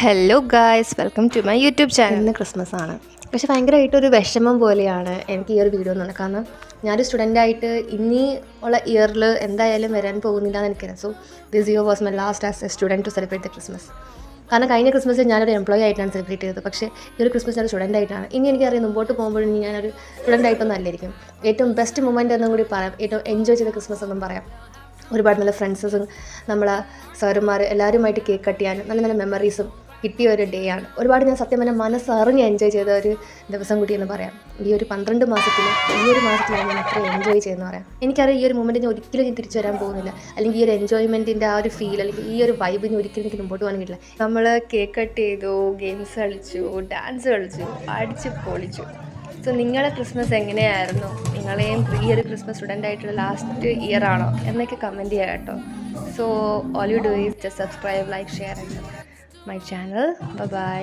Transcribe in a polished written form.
Hello guys, welcome to my YouTube channel. ഇന്ന് Christmas ആണ്. പക്ഷെ ഭയങ്കരമായിട്ടൊരു വിഷമം പോലെയാണ് എനിക്ക് ഈ ഒരു വീഡിയോ എന്ന് പറഞ്ഞാൽ. കാരണം ഞാനൊരു സ്റ്റുഡൻ്റായിട്ട് ഇനി ഉള്ള ഇയറിൽ എന്തായാലും വരാൻ പോകുന്നില്ല എന്ന് എനിക്കറിയാം. So this year was my last as a student to celebrate the Christmas. കാരണം കഴിഞ്ഞ ക്രിസ്മസ് ഞാനൊരു എംപ്ലോയി ആയിട്ടാണ് സെലിബ്രേറ്റ് ചെയ്തത്. പക്ഷേ ഈ ഒരു ക്രിസ്മസ് ഞാൻ സ്റ്റുഡൻ്റ് ആയിട്ടാണ്. ഇനി എനിക്കറിയാം മുമ്പോട്ട് പോകുമ്പോഴും ഞാനൊരു സ്റ്റുഡൻ്റ് ആയിട്ടൊന്നും അല്ലായിരിക്കും. ഏറ്റവും ബെസ്റ്റ് മൊമെൻ്റ് എന്നും കൂടി പറയാം, ഏറ്റവും എൻജോയ് ചെയ്ത ക്രിസ്മസ് എന്നും പറയാം. ഒരുപാട് നല്ല ഫ്രണ്ട്സും നമ്മളെ സാറുമാർ എല്ലാവരുമായിട്ട് കേക്ക് കട്ട് ചെയ്യാനും നല്ല നല്ല മെമ്മറീസും കിട്ടിയ ഒരു ഡേ ആണ്. ഒരുപാട് ഞാൻ സത്യം പറഞ്ഞാൽ മനസ്സറിഞ്ഞ് എൻജോയ് ചെയ്ത ഒരു ദിവസം കൂടി എന്ന് പറയാം. ഈ ഒരു 12 മാസത്തിൽ ഈ ഒരു മാസത്തിലാണ് ഞാൻ അത്ര എൻജോയ് ചെയ്യുന്നത് പറയാം. എനിക്കറിയാം ഈ ഒരു മൊമെൻറ്റ് ഞാൻ ഒരിക്കലും ഞാൻ തിരിച്ചു വരാൻ പോകുന്നില്ല. അല്ലെങ്കിൽ ഈ ഒരു എൻജോയ്മെൻറ്റിൻ്റെ ആ ഒരു ഫീൽ, അല്ലെങ്കിൽ ഈ ഒരു വൈബിന് ഒരിക്കലും എനിക്ക് മുമ്പോട്ട് പോകാൻ കിട്ടില്ല. നമ്മൾ കേക്ക് കട്ട് ചെയ്തു, ഗെയിംസ് കളിച്ചു, ഡാൻസ് കളിച്ചു, അടിച്ച് പൊളിച്ചു. സോ നിങ്ങളുടെ ക്രിസ്മസ് എങ്ങനെയായിരുന്നു? നിങ്ങളെയും ഈ ഒരു ക്രിസ്മസ് സ്റ്റുഡൻ്റ് ആയിട്ടുള്ള ലാസ്റ്റ് ഇയർ ആണോ എന്നൊക്കെ കമൻറ്റ് ചെയ്യാം കേട്ടോ. So all you do is just subscribe, like, share and my channel. By.